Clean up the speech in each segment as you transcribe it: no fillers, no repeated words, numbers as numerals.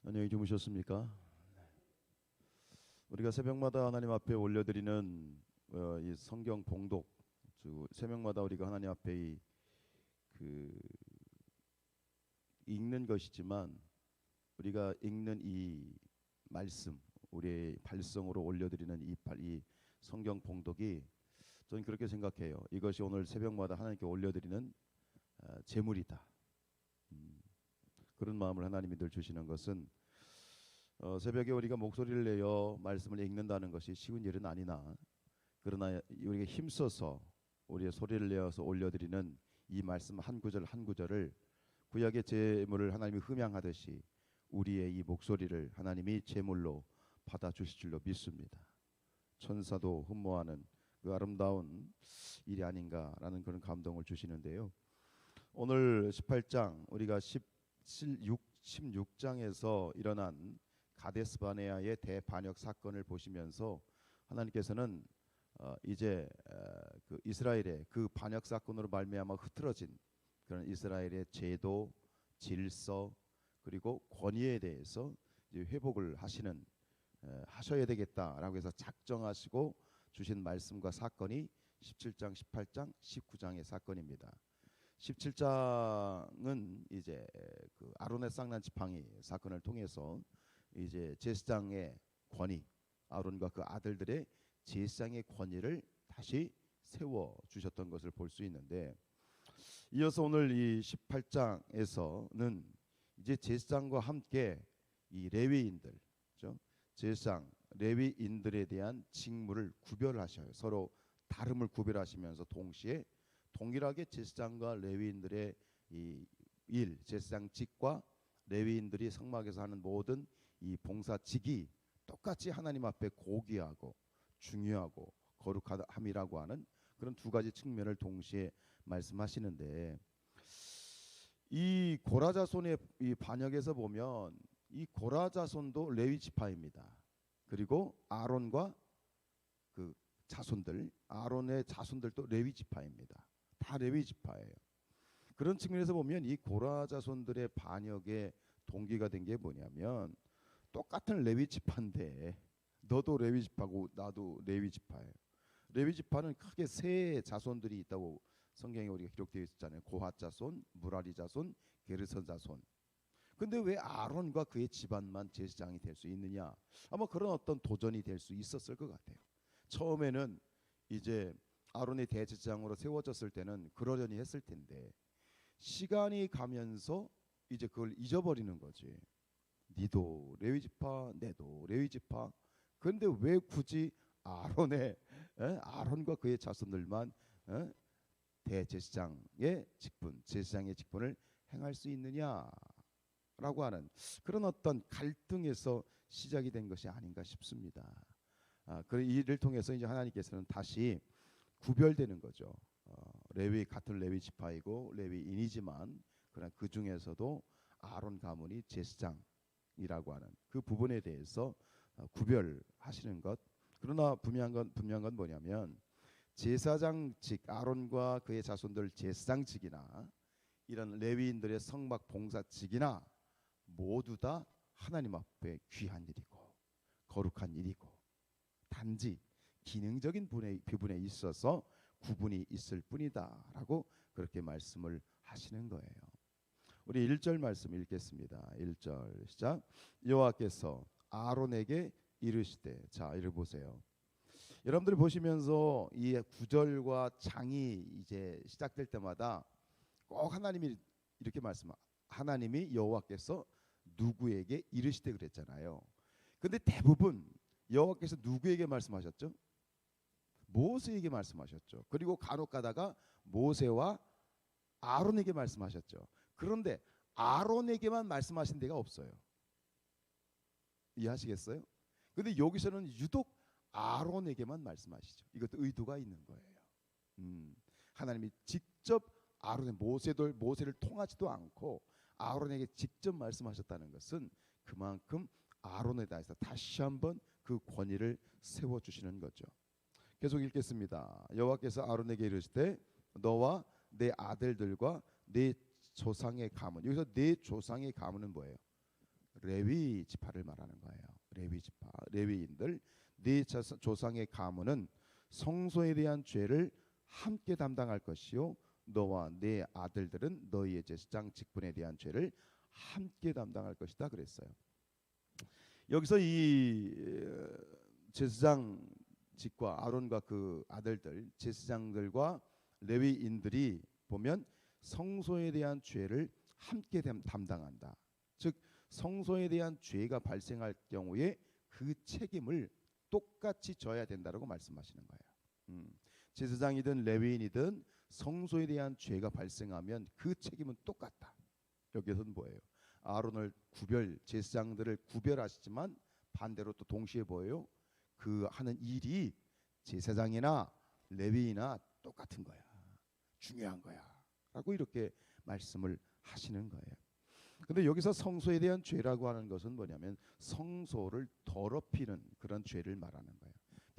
안녕히 주무셨습니까? 우리가 새벽마다 하나님 앞에 올려드리는 이 성경 봉독, 즉 새벽마다 우리가 하나님 앞에 그 읽는 것이지만 우리가 읽는 이 말씀, 우리의 발성으로 올려드리는 이 성경 봉독이 저는 그렇게 생각해요. 이것이 오늘 새벽마다 하나님께 올려드리는 제물이다. 그런 마음을 하나님이 늘 주시는 것은 새벽에 우리가 목소리를 내어 말씀을 읽는다는 것이 쉬운 일은 아니나, 그러나 우리가 힘써서 우리의 소리를 내어서 올려드리는 이 말씀 한 구절 한 구절을 구약의 제물을 하나님이 흠양하듯이 우리의 이 목소리를 하나님이 제물로 받아주실 줄로 믿습니다. 천사도 흠모하는 그 아름다운 일이 아닌가라는 그런 감동을 주시는데요. 오늘 18장, 우리가 16장에서 일어난 가데스 바네아의 대반역 사건을 보시면서 하나님께서는 이제 그 이스라엘의 그 반역 사건으로 말미암아 흐트러진 그런 이스라엘의 제도, 질서, 그리고 권위에 대해서 이제 회복을 하셔야 되겠다라고 해서 작정하시고 주신 말씀과 사건이 17장, 18장, 19장의 사건입니다. 17장은 이제 그 아론의 쌍난 지팡이 사건을 통해서 이제 제사장의 권위, 아론과 그 아들들의 제사장의 권위를 다시 세워 주셨던 것을 볼 수 있는데, 이어서 오늘 이 18장에서는 이제 제사장과 함께 이 레위인들, 그렇죠? 제사장 레위인들에 대한 직무를 구별하셔요. 서로 다름을 구별하시면서 동시에 동일하게 제사장과 레위인들의 이 일, 제사장직과 레위인들이 성막에서 하는 모든 이 봉사직이 똑같이 하나님 앞에 고귀하고 중요하고 거룩함이라고 하는 그런 두 가지 측면을 동시에 말씀하시는데, 이 고라 자손의 이 반역에서 보면 이 고라 자손도 레위 지파입니다. 그리고 아론과 그 자손들, 아론의 자손들도 레위 지파입니다. 다 레위 지파예요. 그런 측면에서 보면 이 고라 자손들의 반역의 동기가 된 게 뭐냐면, 똑같은 레위 지파인데 너도 레위 지파고 나도 레위 지파예요. 레위 지파는 크게 세 자손들이 있다고 성경에 우리가 기록되어 있었잖아요. 고핫 자손, 무라리 자손, 게르선 자손. 근데 왜 아론과 그의 집안만 제사장이 될 수 있느냐? 아마 그런 어떤 도전이 될 수 있었을 것 같아요. 처음에는 이제 아론이 대제사장으로 세워졌을 때는 그러려니 했을 텐데, 시간이 가면서 이제 그걸 잊어버리는 거지. 니도 레위 지파, 내도 레위 지파. 그런데 왜 굳이 아론과 그의 자손들만 대제사장의 직분, 제사장의 직분을 행할 수 있느냐라고 하는 그런 어떤 갈등에서 시작이 된 것이 아닌가 싶습니다. 그 일을 통해서 이제 하나님께서는 다시 구별되는 거죠. 같은 레위 지파이고 레위인이지만 그러나 그 중에서도 아론 가문이 제사장이라고 하는 그 부분에 대해서 구별하시는 것. 그러나 분명한 건 뭐냐면, 제사장직, 아론과 그의 자손들 제사장직이나 이런 레위인들의 성막 봉사직이나 모두 다 하나님 앞에 귀한 일이고 거룩한 일이고, 단지 기능적인 부분에 있어서 구분이 있을 뿐이다라고 그렇게 말씀을 하시는 거예요. 우리 1절 말씀 읽겠습니다. 1절 시작. 여호와께서 아론에게 이르시되, 자, 이를 보세요. 여러분들이 보시면서 이 9절과 장이 이제 시작될 때마다 꼭 하나님이 이렇게 하나님이 여호와께서 누구에게 이르시되 그랬잖아요. 근데 대부분 여호와께서 누구에게 말씀하셨죠? 모세에게 말씀하셨죠. 그리고 간혹 가다가 모세와 아론에게 말씀하셨죠. 그런데 아론에게만 말씀하신 데가 없어요. 이해하시겠어요? 근데 여기서는 유독 아론에게만 말씀하시죠. 이것도 의도가 있는 거예요. 하나님이 직접 모세를 통하지도 않고 아론에게 직접 말씀하셨다는 것은 그만큼 아론에 대해서 다시 한번 그 권위를 세워주시는 거죠. 계속 읽겠습니다. 여호와께서 아론에게 이르시되, 너와 내 아들들과 내 조상의 가문. 여기서 내 조상의 가문은 뭐예요? 레위 지파를 말하는 거예요. 레위 지파, 레위인들. 네 조상의 가문은 성소에 대한 죄를 함께 담당할 것이요 너와 네 아들들은 너희의 제사장 직분에 대한 죄를 함께 담당할 것이다 그랬어요. 여기서 이 제사장 직과 아론과 그 아들들 제사장들과 레위인들이 보면 성소에 대한 죄를 함께 담당한다. 즉 성소에 대한 죄가 발생할 경우에 그 책임을 똑같이 져야 된다라고 말씀하시는 거예요. 제사장이든 레위인이든 성소에 대한 죄가 발생하면 그 책임은 똑같다. 여기서는 뭐예요? 아론을 제사장들을 구별하시지만 반대로 또 동시에 뭐예요? 그 하는 일이 제사장이나 레위이나 똑같은 거야. 중요한 거야. 라고 이렇게 말씀을 하시는 거예요. 근데 여기서 성소에 대한 죄라고 하는 것은 뭐냐면 성소를 더럽히는 그런 죄를 말하는 거예요.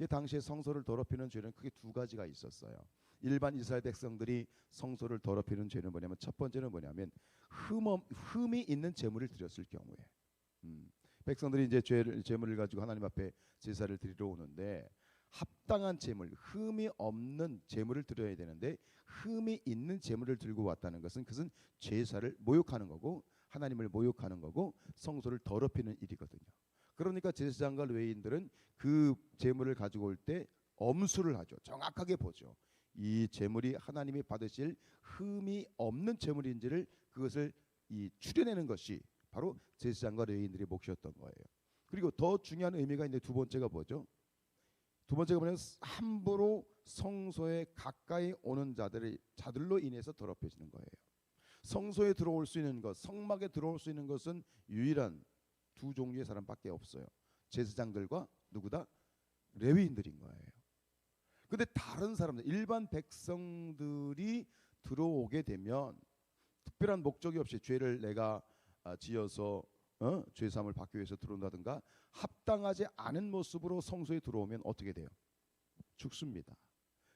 당시에 성소를 더럽히는 죄는 크게 두 가지가 있었어요. 일반 이스라엘 백성들이 성소를 더럽히는 죄는 뭐냐면 첫 번째는 뭐냐면 흠이 있는 제물을 드렸을 경우에 백성들이 이제 제물을 가지고 하나님 앞에 제사를 드리러 오는데 합당한 제물, 흠이 없는 제물을 드려야 되는데 흠이 있는 제물을 들고 왔다는 것은 그것은 제사를 모욕하는 거고 하나님을 모욕하는 거고 성소를 더럽히는 일이거든요. 그러니까 제사장과 레위인들은 그 제물을 가지고 올 때 엄수를 하죠. 정확하게 보죠. 이 제물이 하나님이 받으실 흠이 없는 제물인지를 그것을 추려내는 것이 바로 제사장과 레위인들의 몫이었던 거예요. 그리고 더 중요한 의미가 있는데 두 번째가 뭐죠? 두 번째가 뭐냐면 함부로 성소에 가까이 오는 자들로 인해서 더럽혀지는 거예요. 성소에 들어올 수 있는 것, 성막에 들어올 수 있는 것은 유일한 두 종류의 사람밖에 없어요. 제사장들과 누구다? 레위인들인 거예요. 근데 다른 사람들, 일반 백성들이 들어오게 되면 특별한 목적이 없이 죄를 내가 지어서 죄사함을 받기 위해서 들어온다든가 합당하지 않은 모습으로 성소에 들어오면 어떻게 돼요? 죽습니다.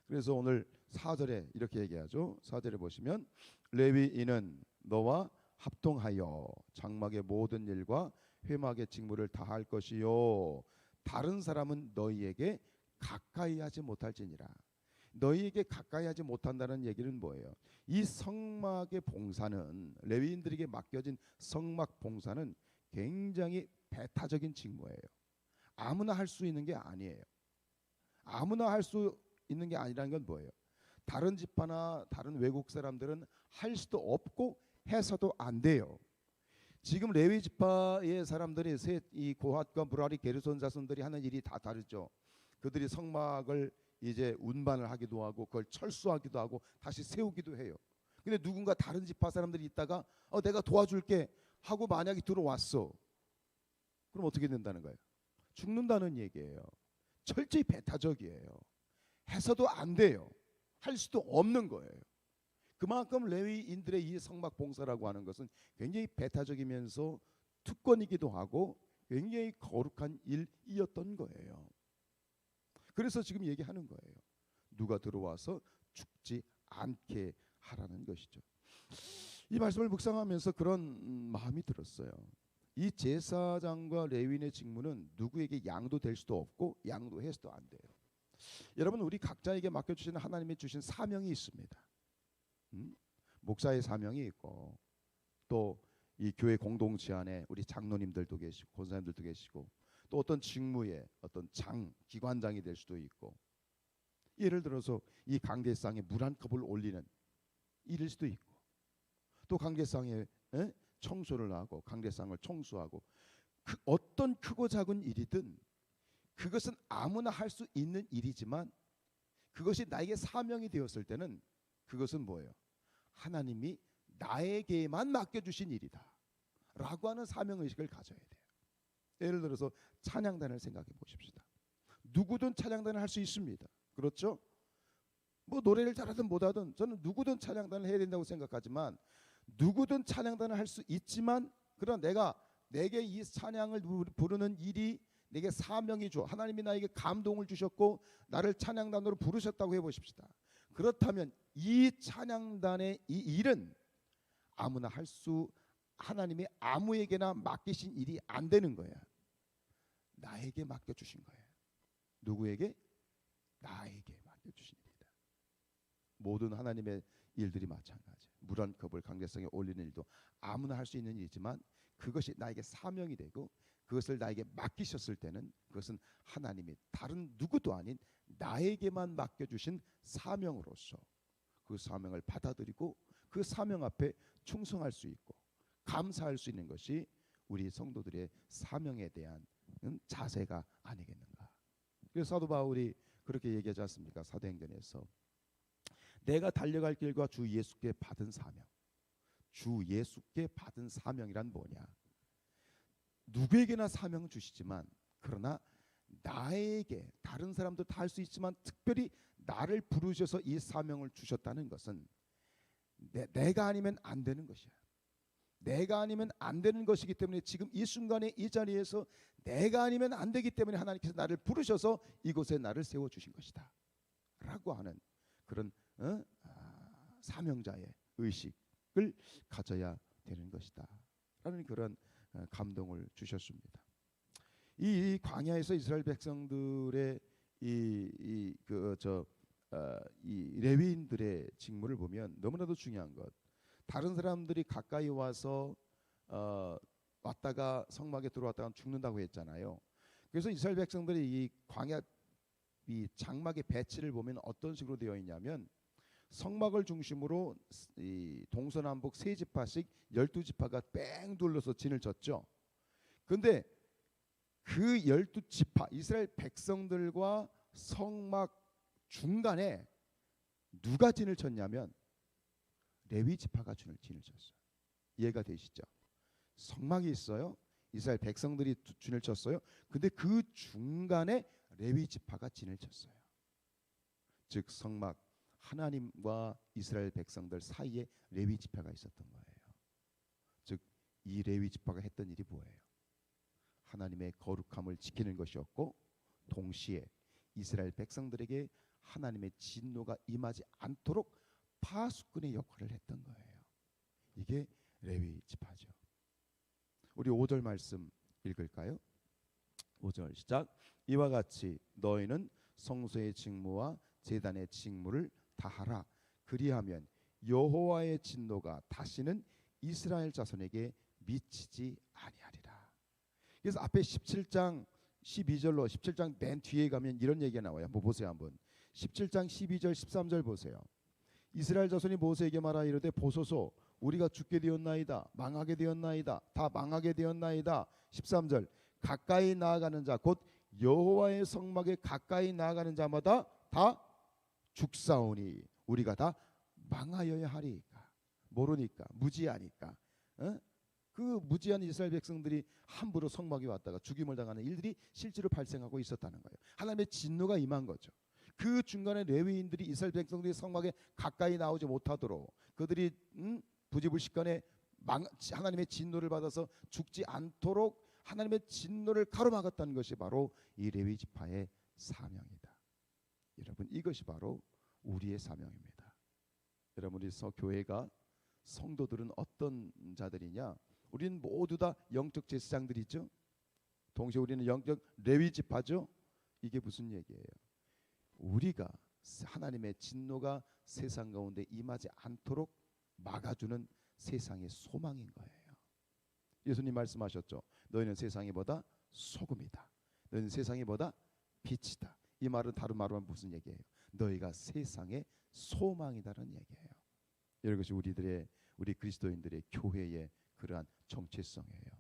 그래서 오늘 4절에 이렇게 얘기하죠. 4절에 보시면 레위인은 너와 합동하여 장막의 모든 일과 회막의 직무를 다할 것이요 다른 사람은 너희에게 가까이 하지 못할지니라. 너희에게 가까이 하지 못한다는 얘기는 뭐예요? 이 성막의 봉사는 레위인들에게 맡겨진 성막 봉사는 굉장히 배타적인 직무예요. 아무나 할 수 있는 게 아니에요. 아무나 할 수 있는 게 아니라는 건 뭐예요? 다른 지파나 다른 외국 사람들은 할 수도 없고 해서도 안 돼요. 지금 레위 지파의 사람들이 이 고핫과 무라리 게르손 자손들이 하는 일이 다 다르죠. 그들이 성막을 이제 운반을 하기도 하고 그걸 철수하기도 하고 다시 세우기도 해요. 근데 누군가 다른 지파 사람들이 있다가 내가 도와줄게 하고 만약에 들어왔어. 그럼 어떻게 된다는 거예요? 죽는다는 얘기예요. 철저히 배타적이에요. 해서도 안 돼요. 할 수도 없는 거예요. 그만큼 레위인들의 이 성막 봉사라고 하는 것은 굉장히 배타적이면서 특권이기도 하고 굉장히 거룩한 일이었던 거예요. 그래서 지금 얘기하는 거예요. 누가 들어와서 죽지 않게 하라는 것이죠. 이 말씀을 묵상하면서 그런 마음이 들었어요. 이 제사장과 레위인의 직무는 누구에게 양도될 수도 없고 양도해서도 안 돼요. 여러분 우리 각자에게 맡겨주신 하나님이 주신 사명이 있습니다. 목사의 사명이 있고 또 이 교회 공동체 안에 우리 장로님들도 계시고 권사님들도 계시고 또 어떤 직무에 어떤 기관장이 될 수도 있고 예를 들어서 이 강대상에 물 한 컵을 올리는 일일 수도 있고 또 강대상에 청소를 하고 강대상을 청소하고 어떤 크고 작은 일이든 그것은 아무나 할 수 있는 일이지만 그것이 나에게 사명이 되었을 때는 그것은 뭐예요? 하나님이 나에게만 맡겨주신 일이다 라고 하는 사명의식을 가져야 돼요. 예를 들어서 찬양단을 생각해 보십시다. 누구든 찬양단을 할 수 있습니다. 그렇죠? 뭐 노래를 잘하든 못하든 저는 누구든 찬양단을 해야 된다고 생각하지만 누구든 찬양단을 할 수 있지만 그러나 내게 이 찬양을 부르는 일이 내게 사명이 줘. 하나님이 나에게 감동을 주셨고 나를 찬양단으로 부르셨다고 해보십시다. 그렇다면 이 찬양단의 이 일은 아무나 할 수 하나님이 아무에게나 맡기신 일이 안 되는 거야. 나에게 맡겨주신 거예요. 누구에게? 나에게 맡겨주신 일이다. 모든 하나님의 일들이 마찬가지. 물 한 컵을 강대상에 올리는 일도 아무나 할 수 있는 일이지만 그것이 나에게 사명이 되고 그것을 나에게 맡기셨을 때는 그것은 하나님이 다른 누구도 아닌 나에게만 맡겨주신 사명으로서 그 사명을 받아들이고 그 사명 앞에 충성할 수 있고 감사할 수 있는 것이 우리 성도들의 사명에 대한 자세가 아니겠는가. 그래서 사도 바울이 그렇게 얘기하지 않습니까? 사도행전에서 내가 달려갈 길과 주 예수께 받은 사명. 주 예수께 받은 사명이란 뭐냐? 누구에게나 사명을 주시지만 그러나 나에게 다른 사람도 다 할 수 있지만 특별히 나를 부르셔서 이 사명을 주셨다는 것은 내가 아니면 안 되는 것이야. 내가 아니면 안 되는 것이기 때문에 지금 이 순간에 이 자리에서 내가 아니면 안 되기 때문에 하나님께서 나를 부르셔서 이곳에 나를 세워주신 것이다 라고 하는 그런 사명자의 의식을 가져야 되는 것이다 라는 그런 감동을 주셨습니다. 이 광야에서 이스라엘 백성들의 이 레위인들의 직무를 보면 너무나도 중요한 것. 다른 사람들이 가까이 와서 왔다가 성막에 들어왔다가 죽는다고 했잖아요. 그래서 이스라엘 백성들이 이 광야 이 장막의 배치를 보면 어떤 식으로 되어 있냐면 성막을 중심으로 이 동서남북 세 지파씩 12지파가 뺑 둘러서 진을 쳤죠. 그런데 그 12지파 이스라엘 백성들과 성막 중간에 누가 진을 쳤냐면 레위 지파가 진을 쳤어요. 이해가 되시죠? 성막이 있어요. 이스라엘 백성들이 진을 쳤어요. 근데 그 중간에 레위 지파가 진을 쳤어요. 즉 성막 하나님과 이스라엘 백성들 사이에 레위 지파가 있었던 거예요. 즉 이 레위 지파가 했던 일이 뭐예요? 하나님의 거룩함을 지키는 것이었고 동시에 이스라엘 백성들에게 하나님의 진노가 임하지 않도록 파수꾼의 역할을 했던 거예요. 이게 레위 지파죠. 우리 5절 말씀 읽을까요? 5절 시작. 이와 같이 너희는 성소의 직무와 제단의 직무를 다하라. 그리하면 여호와의 진노가 다시는 이스라엘 자손에게 미치지 아니하리라. 그래서 앞에 17장 12절로 17장 맨 뒤에 가면 이런 얘기가 나와요. 한번 보세요. 한번 17장 12절 13절 보세요. 이스라엘 자손이 모세에게 말하 이르되 보소서 우리가 죽게 되었나이다. 망하게 되었나이다. 다 망하게 되었나이다. 13절 가까이 나아가는 자 곧 여호와의 성막에 가까이 나아가는 자마다 다 죽사오니 우리가 다 망하여야 하리까. 모르니까 무지하니까 그 무지한 이스라엘 백성들이 함부로 성막에 왔다가 죽임을 당하는 일들이 실제로 발생하고 있었다는 거예요. 하나님의 진노가 임한 거죠. 그 중간에 레위인들이 이스라엘 백성들이 성막에 가까이 나오지 못하도록 그들이 부지불식간에 하나님의 진노를 받아서 죽지 않도록 하나님의 진노를 가로막았다는 것이 바로 이 레위 지파의 사명이다. 여러분 이것이 바로 우리의 사명입니다. 여러분 우리 교회가 성도들은 어떤 자들이냐? 우리는 모두 다 영적 제사장들이죠. 동시에 우리는 영적 레위 지파죠. 이게 무슨 얘기예요? 우리가 하나님의 진노가 세상 가운데 임하지 않도록 막아주는 세상의 소망인 거예요. 예수님 말씀하셨죠. 너희는 세상이 뭐다? 소금이다. 너희는 세상이 뭐다? 빛이다. 이 말은 다른 말로 하면 무슨 얘기예요? 너희가 세상의 소망이다라는 얘기예요. 이것이 우리 그리스도인들의 교회의 그러한 정체성이에요.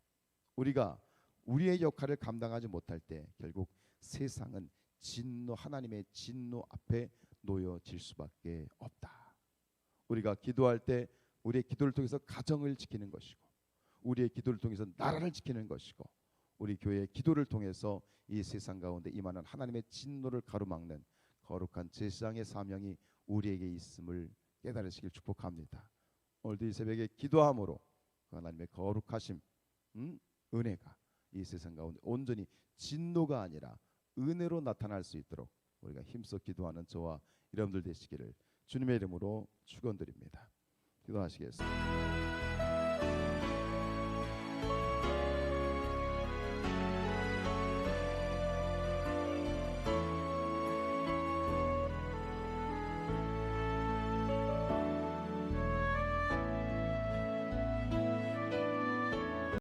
우리가 우리의 역할을 감당하지 못할 때 결국 세상은 하나님의 진노 앞에 놓여질 수밖에 없다. 우리가 기도할 때 우리의 기도를 통해서 가정을 지키는 것이고 우리의 기도를 통해서 나라를 지키는 것이고 우리 교회의 기도를 통해서 이 세상 가운데 임하는 하나님의 진노를 가로막는 거룩한 제사장의 사명이 우리에게 있음을 깨달으시길 축복합니다. 오늘도 이 새벽에 기도함으로 하나님의 거룩하심 은혜가 이 세상 가운데 온전히 진노가 아니라 은혜로 나타날 수 있도록 우리가 힘써 기도하는 저와 여러분들 되시기를 주님의 이름으로 축원드립니다. 기도하시겠습니다.